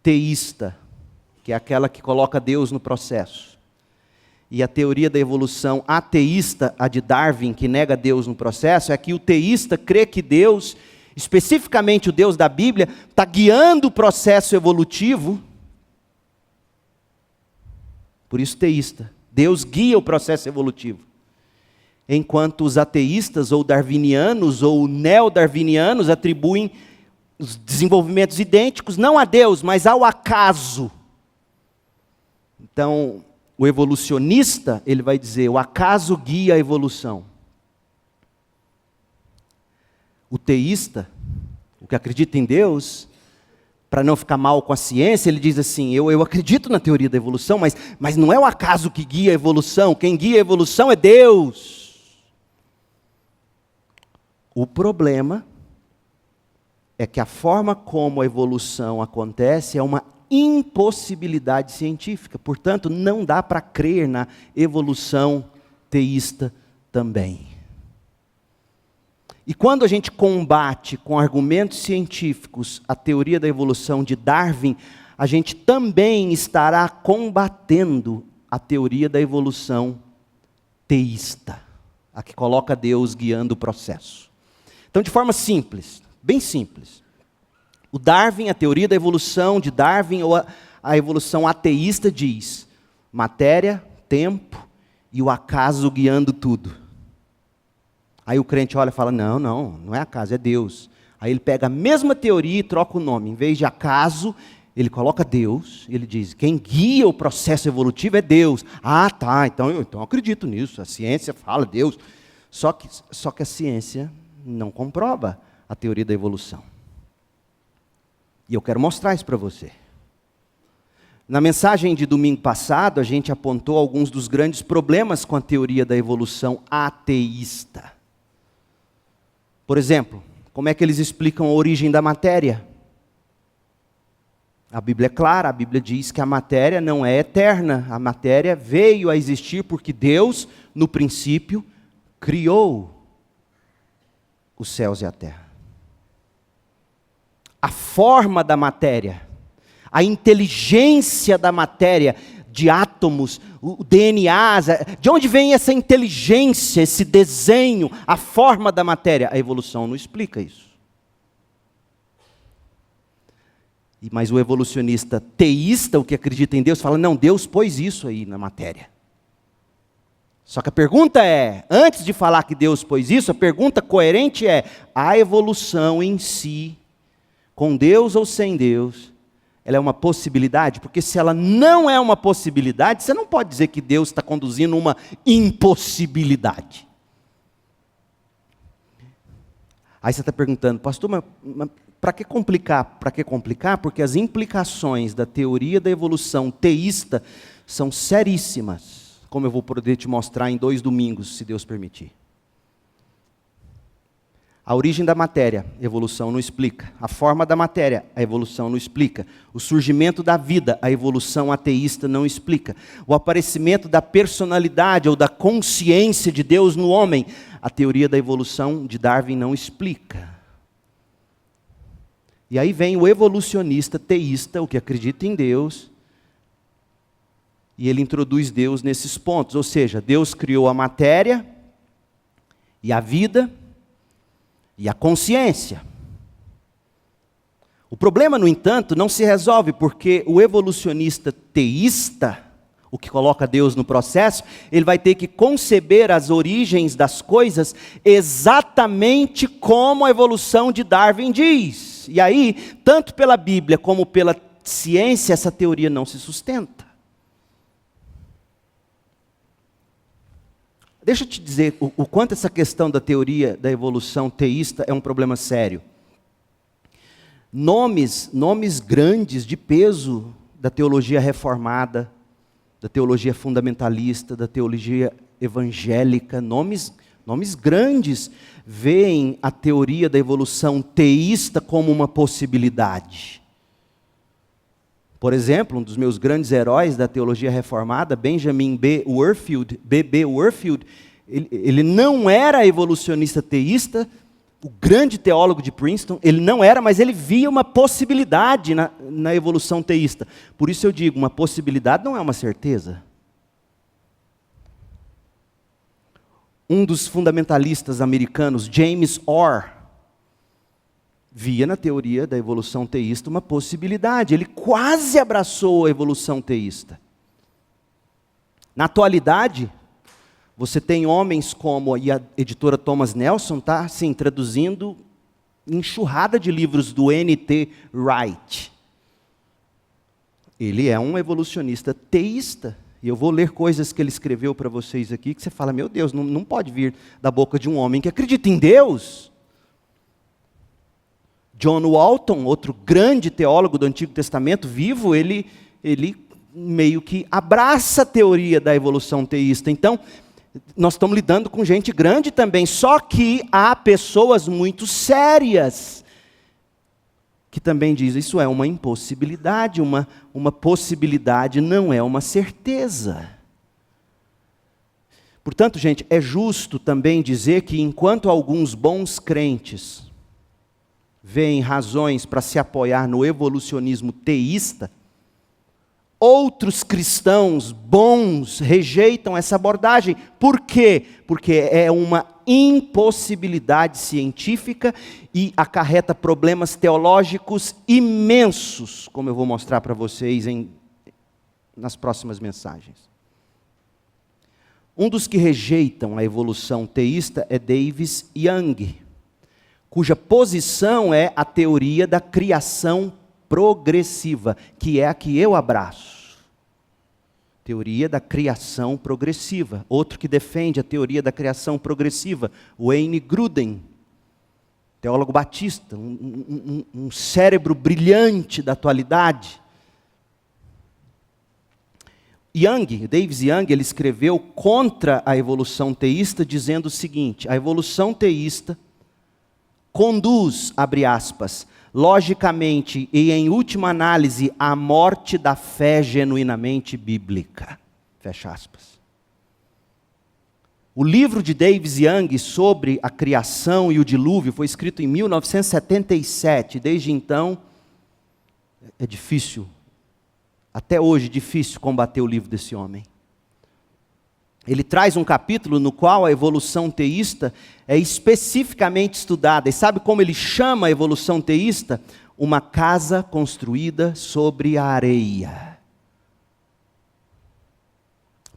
teísta, que é aquela que coloca Deus no processo, e a teoria da evolução ateísta, a de Darwin, que nega Deus no processo, é que o teísta crê que Deus, especificamente o Deus da Bíblia, está guiando o processo evolutivo. Por isso teísta. Deus guia o processo evolutivo. Enquanto os ateístas, ou darwinianos, ou neo-darwinianos, atribuem os desenvolvimentos idênticos, não a Deus, mas ao acaso. Então, o evolucionista, ele vai dizer, o acaso guia a evolução. O teísta, o que acredita em Deus, para não ficar mal com a ciência, ele diz assim, eu acredito na teoria da evolução, mas não é o acaso que guia a evolução, quem guia a evolução é Deus. O problema é que a forma como a evolução acontece é uma impossibilidade científica, portanto, não dá para crer na evolução teísta também. E quando a gente combate com argumentos científicos a teoria da evolução de Darwin, a gente também estará combatendo a teoria da evolução teísta, a que coloca Deus guiando o processo. Então, de forma simples, bem simples, o Darwin, a teoria da evolução de Darwin, ou a evolução ateísta diz, matéria, tempo e o acaso guiando tudo. Aí o crente olha e fala, não é acaso, é Deus. Aí ele pega a mesma teoria e troca o nome. Em vez de acaso, ele coloca Deus, ele diz, quem guia o processo evolutivo é Deus. Ah, tá, então eu acredito nisso, a ciência fala Deus. Só que a ciência não comprova a teoria da evolução. E eu quero mostrar isso para você. Na mensagem de domingo passado, a gente apontou alguns dos grandes problemas com a teoria da evolução ateísta. Por exemplo, como é que eles explicam a origem da matéria? A Bíblia é clara, a Bíblia diz que a matéria não é eterna. A matéria veio a existir porque Deus, no princípio, criou os céus e a terra. A forma da matéria, a inteligência da matéria, de átomos, o DNA, de onde vem essa inteligência, esse desenho, a forma da matéria? A evolução não explica isso. Mas o evolucionista teísta, o que acredita em Deus, fala, não, Deus pôs isso aí na matéria. Só que a pergunta é, antes de falar que Deus pôs isso, a pergunta coerente é, a evolução em si, com Deus ou sem Deus, Ela é uma possibilidade? Porque se ela não é uma possibilidade, você não pode dizer que Deus está conduzindo uma impossibilidade. Aí você está perguntando, pastor, mas para que complicar? Para que complicar? Porque as implicações da teoria da evolução teísta são seríssimas, como eu vou poder te mostrar em 2 domingos, se Deus permitir. A origem da matéria, a evolução não explica. A forma da matéria, a evolução não explica. O surgimento da vida, a evolução ateísta não explica. O aparecimento da personalidade ou da consciência de Deus no homem, a teoria da evolução de Darwin não explica. E aí vem o evolucionista teísta, o que acredita em Deus, e ele introduz Deus nesses pontos. Ou seja, Deus criou a matéria e a vida, e a consciência. O problema, no entanto, não se resolve porque o evolucionista teísta, o que coloca Deus no processo, ele vai ter que conceber as origens das coisas exatamente como a evolução de Darwin diz. E aí, tanto pela Bíblia como pela ciência, essa teoria não se sustenta. Deixa eu te dizer o quanto essa questão da teoria da evolução teísta é um problema sério. Nomes grandes de peso da teologia reformada, da teologia fundamentalista, da teologia evangélica, nomes grandes veem a teoria da evolução teísta como uma possibilidade. Por exemplo, um dos meus grandes heróis da teologia reformada, Benjamin B. Warfield, B.B. Warfield, ele não era evolucionista teísta, o grande teólogo de Princeton, ele não era, mas ele via uma possibilidade na evolução teísta. Por isso eu digo, uma possibilidade não é uma certeza. Um dos fundamentalistas americanos, James Orr, via na teoria da evolução teísta uma possibilidade. Ele quase abraçou a evolução teísta. Na atualidade, você tem homens como, e a editora Thomas Nelson está assim, traduzindo enxurrada de livros do N.T. Wright. Ele é um evolucionista teísta. E eu vou ler coisas que ele escreveu para vocês aqui, que você fala, meu Deus, não pode vir da boca de um homem que acredita em Deus. John Walton, outro grande teólogo do Antigo Testamento, vivo, ele meio que abraça a teoria da evolução teísta. Então, nós estamos lidando com gente grande também, só que há pessoas muito sérias que também dizem, isso é uma impossibilidade, uma possibilidade não é uma certeza. Portanto, gente, é justo também dizer que enquanto alguns bons crentes veem razões para se apoiar no evolucionismo teísta, outros cristãos bons rejeitam essa abordagem. Por quê? Porque é uma impossibilidade científica e acarreta problemas teológicos imensos, como eu vou mostrar para vocês nas próximas mensagens. Um dos que rejeitam a evolução teísta é Davis Young, cuja posição é a teoria da criação progressiva, que é a que eu abraço. Teoria da criação progressiva. Outro que defende a teoria da criação progressiva, Wayne Grudem, teólogo batista, um cérebro brilhante da atualidade. Davis Young, ele escreveu contra a evolução teísta, dizendo o seguinte, a evolução teísta conduz, abre aspas, logicamente e em última análise, à morte da fé genuinamente bíblica. Fecha aspas. O livro de Davis Young sobre a criação e o dilúvio foi escrito em 1977. Desde então, é difícil, até hoje, difícil combater o livro desse homem. Ele traz um capítulo no qual a evolução teísta é especificamente estudada. E sabe como ele chama a evolução teísta? Uma casa construída sobre a areia.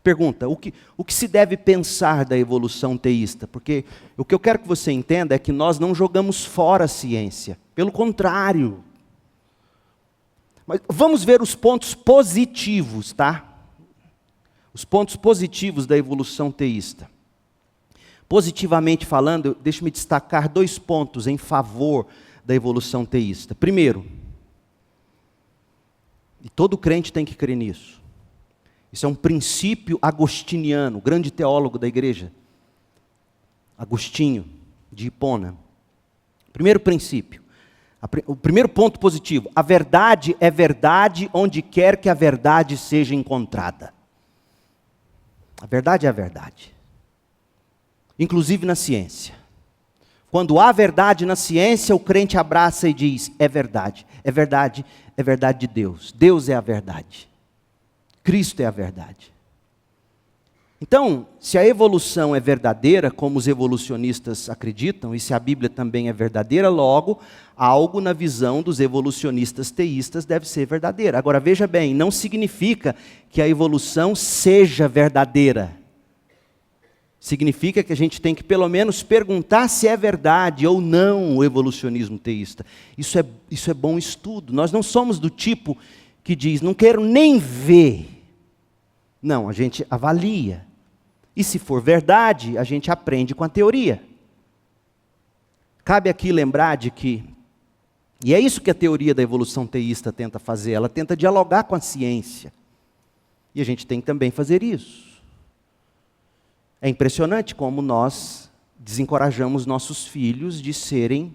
Pergunta, o que se deve pensar da evolução teísta? Porque o que eu quero que você entenda é que nós não jogamos fora a ciência. Pelo contrário. Mas vamos ver os pontos positivos, tá? Os pontos positivos da evolução teísta. Positivamente falando, deixe-me destacar 2 pontos em favor da evolução teísta. Primeiro, e todo crente tem que crer nisso, isso é um princípio agostiniano, grande teólogo da igreja, Agostinho de Hipona. Primeiro princípio, o primeiro ponto positivo: a verdade é verdade onde quer que a verdade seja encontrada. A verdade é a verdade, inclusive na ciência. Quando há verdade na ciência, o crente abraça e diz: é verdade, é verdade, é verdade de Deus. Deus é a verdade. Cristo é a verdade. Então, se a evolução é verdadeira, como os evolucionistas acreditam, e se a Bíblia também é verdadeira, logo, algo na visão dos evolucionistas teístas deve ser verdadeira. Agora, veja bem, não significa que a evolução seja verdadeira. Significa que a gente tem que pelo menos perguntar se é verdade ou não o evolucionismo teísta. Isso é bom estudo. Nós não somos do tipo que diz: não quero nem ver. Não, a gente avalia. E se for verdade, a gente aprende com a teoria. Cabe aqui lembrar de que, e é isso que a teoria da evolução teísta tenta fazer, ela tenta dialogar com a ciência. E a gente tem que também fazer isso. É impressionante como nós desencorajamos nossos filhos de serem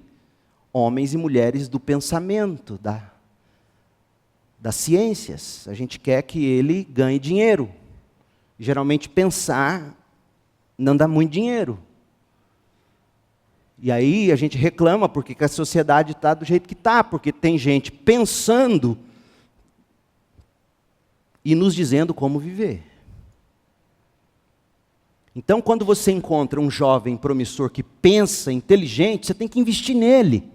homens e mulheres do pensamento, das ciências. A gente quer que ele ganhe dinheiro. Geralmente pensar não dá muito dinheiro. E aí a gente reclama porque que a sociedade está do jeito que está, porque tem gente pensando e nos dizendo como viver. Então, quando você encontra um jovem promissor que pensa, inteligente, você tem que investir nele.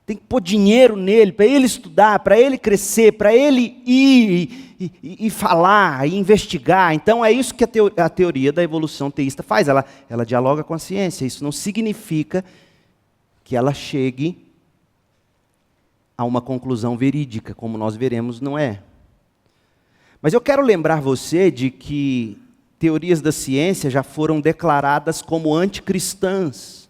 Tem que pôr dinheiro nele, para ele estudar, para ele crescer, para ele ir e falar, e investigar. Então é isso que a teoria da evolução teísta faz, ela dialoga com a ciência. Isso não significa que ela chegue a uma conclusão verídica, como nós veremos, não é. Mas eu quero lembrar você de que teorias da ciência já foram declaradas como anticristãs.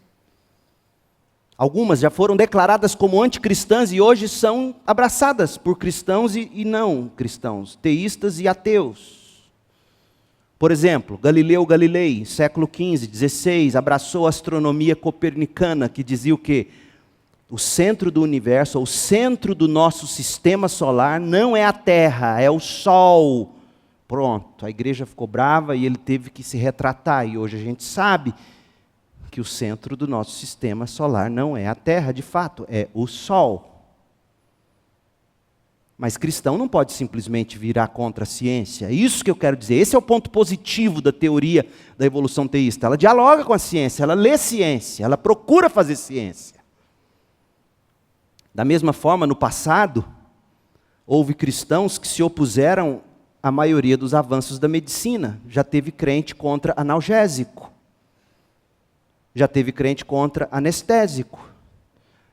Algumas já foram declaradas como anticristãs e hoje são abraçadas por cristãos e não cristãos, teístas e ateus. Por exemplo, Galileu Galilei, século XV, XVI, abraçou a astronomia copernicana, que dizia o quê? O centro do universo, ou o centro do nosso sistema solar não é a Terra, é o Sol. Pronto, a igreja ficou brava e ele teve que se retratar, e hoje a gente sabe que o centro do nosso sistema solar não é a Terra, de fato, é o Sol. Mas cristão não pode simplesmente virar contra a ciência. É isso que eu quero dizer. Esse é o ponto positivo da teoria da evolução teísta. Ela dialoga com a ciência, ela lê ciência, ela procura fazer ciência. Da mesma forma, no passado, houve cristãos que se opuseram à maioria dos avanços da medicina. Já teve crente contra analgésico. Já teve crente contra anestésico.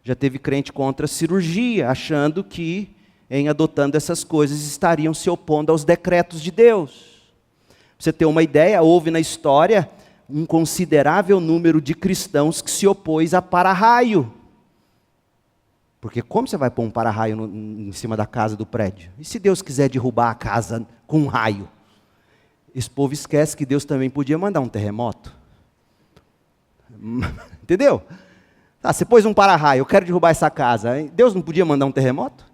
Já teve crente contra cirurgia, achando que, em adotando essas coisas, estariam se opondo aos decretos de Deus. Pra você ter uma ideia, houve na história um considerável número de cristãos que se opôs a para-raio. Porque como você vai pôr um para-raio em cima da casa do prédio? E se Deus quiser derrubar a casa com um raio? Esse povo esquece que Deus também podia mandar um terremoto. Entendeu? Você pôs um para-raio, eu quero derrubar essa casa. Deus não podia mandar um terremoto?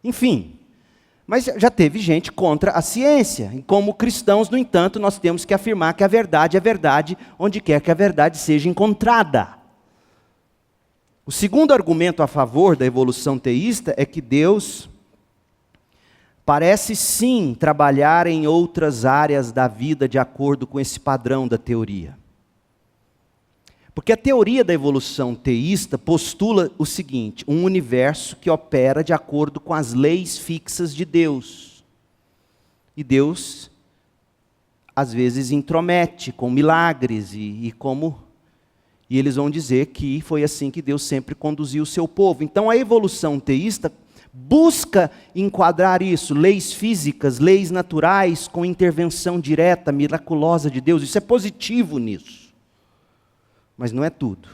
Enfim, mas já teve gente contra a ciência. E como cristãos, no entanto, nós temos que afirmar que a verdade é verdade, onde quer que a verdade seja encontrada. O segundo argumento a favor da evolução teísta é que Deus parece sim trabalhar em outras áreas da vida de acordo com esse padrão da teoria. Porque a teoria da evolução teísta postula o seguinte: um universo que opera de acordo com as leis fixas de Deus. E Deus, às vezes, intromete com milagres e eles vão dizer que foi assim que Deus sempre conduziu o seu povo. Então a evolução teísta Busca enquadrar isso, leis físicas, leis naturais, com intervenção direta, miraculosa de Deus. Isso é positivo nisso. Mas não é tudo.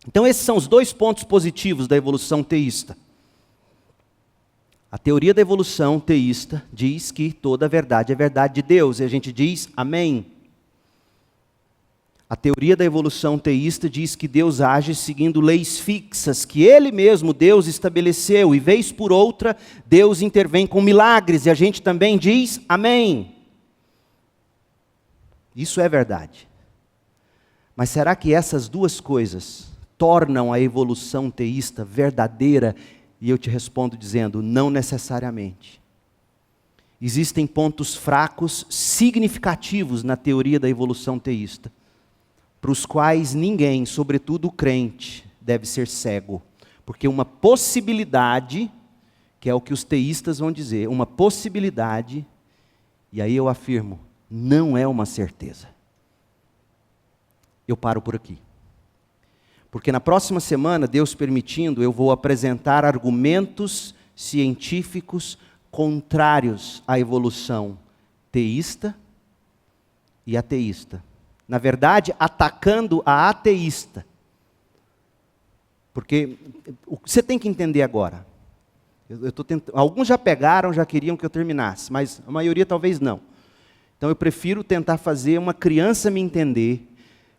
Então esses são os 2 pontos positivos da evolução teísta. A teoria da evolução teísta diz que toda a verdade é verdade de Deus, e a gente diz amém. A teoria da evolução teísta diz que Deus age seguindo leis fixas, que Ele mesmo, Deus, estabeleceu, e vez por outra, Deus intervém com milagres, e a gente também diz amém. Isso é verdade. Mas será que essas 2 coisas tornam a evolução teísta verdadeira? E eu te respondo dizendo, não necessariamente. Existem pontos fracos significativos na teoria da evolução teísta, para os quais ninguém, sobretudo o crente, deve ser cego. Porque uma possibilidade, que é o que os teístas vão dizer, uma possibilidade, e aí eu afirmo, não é uma certeza. Eu paro por aqui. Porque na próxima semana, Deus permitindo, eu vou apresentar argumentos científicos contrários à evolução teísta e ateísta. Na verdade, atacando a ateísta. Porque o que você tem que entender agora, alguns já pegaram, já queriam que eu terminasse, mas a maioria talvez não. Então eu prefiro tentar fazer uma criança me entender.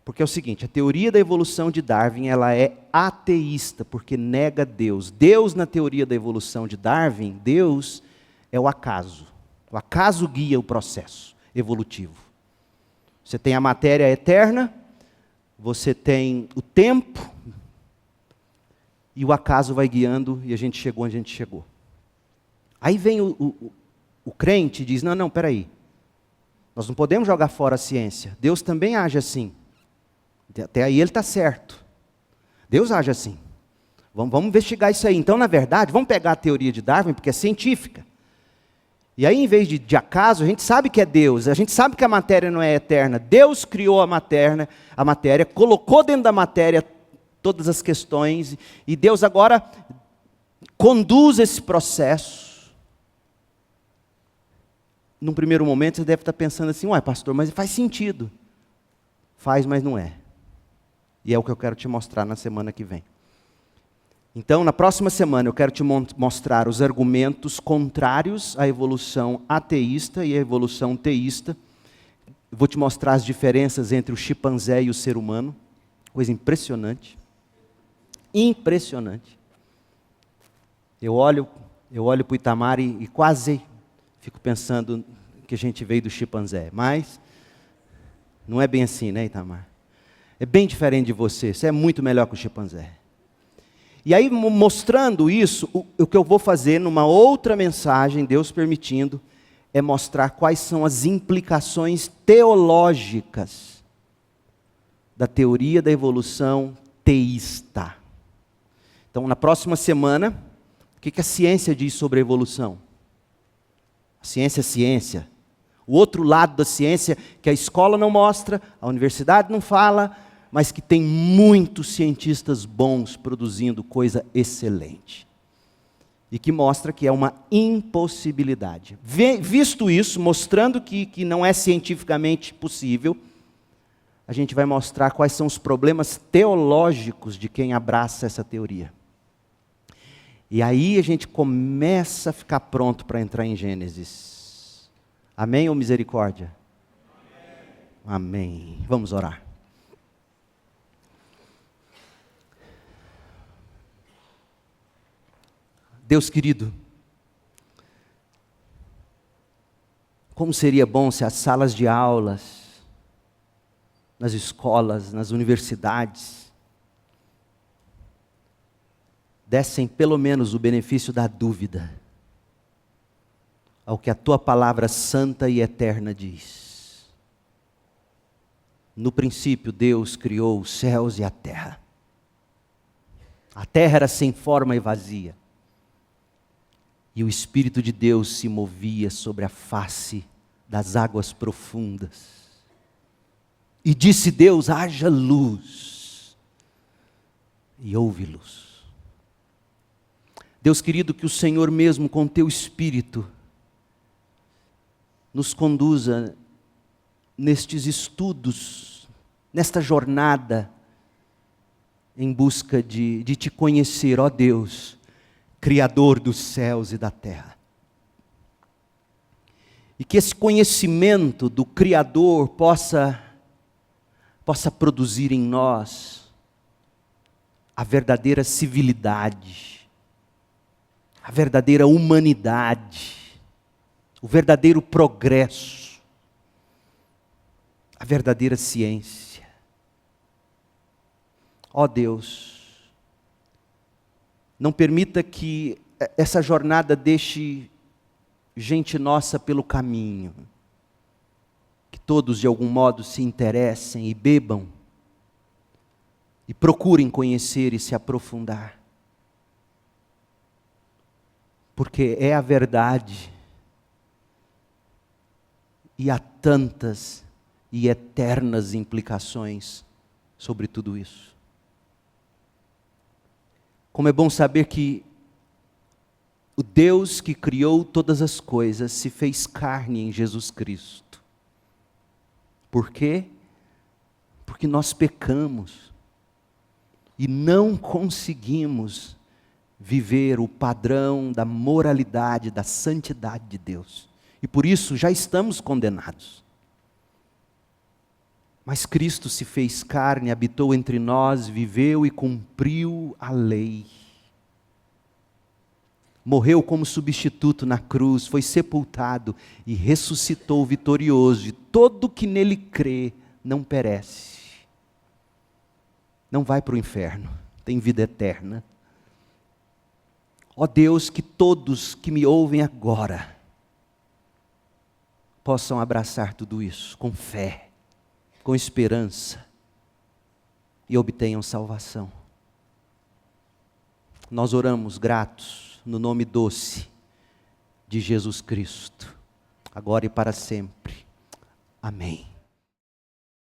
Porque é o seguinte, a teoria da evolução de Darwin, ela é ateísta, porque nega Deus. Deus, na teoria da evolução de Darwin, Deus é o acaso. O acaso guia o processo evolutivo. Você tem a matéria eterna, você tem o tempo, e o acaso vai guiando, e a gente chegou onde a gente chegou. Aí vem o crente e diz, não, peraí, nós não podemos jogar fora a ciência, Deus também age assim. Até aí ele está certo. Deus age assim. Vamos investigar isso aí. Então, na verdade, vamos pegar a teoria de Darwin, porque é científica. E aí, em vez de acaso, a gente sabe que é Deus. A gente sabe que a matéria não é eterna. Deus criou a matéria, colocou dentro da matéria todas as questões. E Deus agora conduz esse processo. Num primeiro momento, você deve estar pensando assim, ué, pastor, mas faz sentido. Faz, mas não é. E é o que eu quero te mostrar na semana que vem. Então, na próxima semana, eu quero te mostrar os argumentos contrários à evolução ateísta e à evolução teísta. Eu vou te mostrar as diferenças entre o chimpanzé e o ser humano. Coisa impressionante. Impressionante. Eu olho para o Itamar e quase fico pensando que a gente veio do chimpanzé. Mas não é bem assim, né, Itamar? É bem diferente de você. Você é muito melhor que o chimpanzé. E aí, mostrando isso, o que eu vou fazer numa outra mensagem, Deus permitindo, é mostrar quais são as implicações teológicas da teoria da evolução teísta. Então, na próxima semana, o que a ciência diz sobre a evolução? A ciência é ciência. O outro lado da ciência, que a escola não mostra, a universidade não fala, mas que tem muitos cientistas bons produzindo coisa excelente. E que mostra que é uma impossibilidade. Visto isso, mostrando que não é cientificamente possível, a gente vai mostrar quais são os problemas teológicos de quem abraça essa teoria. E aí a gente começa a ficar pronto para entrar em Gênesis. Amém ou misericórdia? Amém. Amém. Vamos orar. Deus querido, como seria bom se as salas de aulas, nas escolas, nas universidades, dessem pelo menos o benefício da dúvida ao que a tua palavra santa e eterna diz. No princípio, Deus criou os céus e a terra. A terra era sem forma e vazia. E o Espírito de Deus se movia sobre a face das águas profundas. E disse Deus, haja luz. E houve luz. Deus querido, que o Senhor mesmo, com teu Espírito, nos conduza nestes estudos, nesta jornada, em busca de te conhecer, ó Deus, Criador dos céus e da terra. E que esse conhecimento do Criador possa produzir em nós a verdadeira civilidade, a verdadeira humanidade, o verdadeiro progresso, a verdadeira ciência. Ó Deus, não permita que essa jornada deixe gente nossa pelo caminho, que todos de algum modo se interessem e bebam, e procurem conhecer e se aprofundar, porque é a verdade, e há tantas e eternas implicações sobre tudo isso. Como é bom saber que o Deus que criou todas as coisas se fez carne em Jesus Cristo. Por quê? Porque nós pecamos e não conseguimos viver o padrão da moralidade, da santidade de Deus. E por isso já estamos condenados. Mas Cristo se fez carne, habitou entre nós, viveu e cumpriu a lei. Morreu como substituto na cruz, foi sepultado e ressuscitou vitorioso. E todo que nele crê não perece. Não vai para o inferno, tem vida eterna. Ó Deus, que todos que me ouvem agora possam abraçar tudo isso com fé, com esperança e obtenham salvação. Nós oramos gratos no nome doce de Jesus Cristo, agora e para sempre. Amém.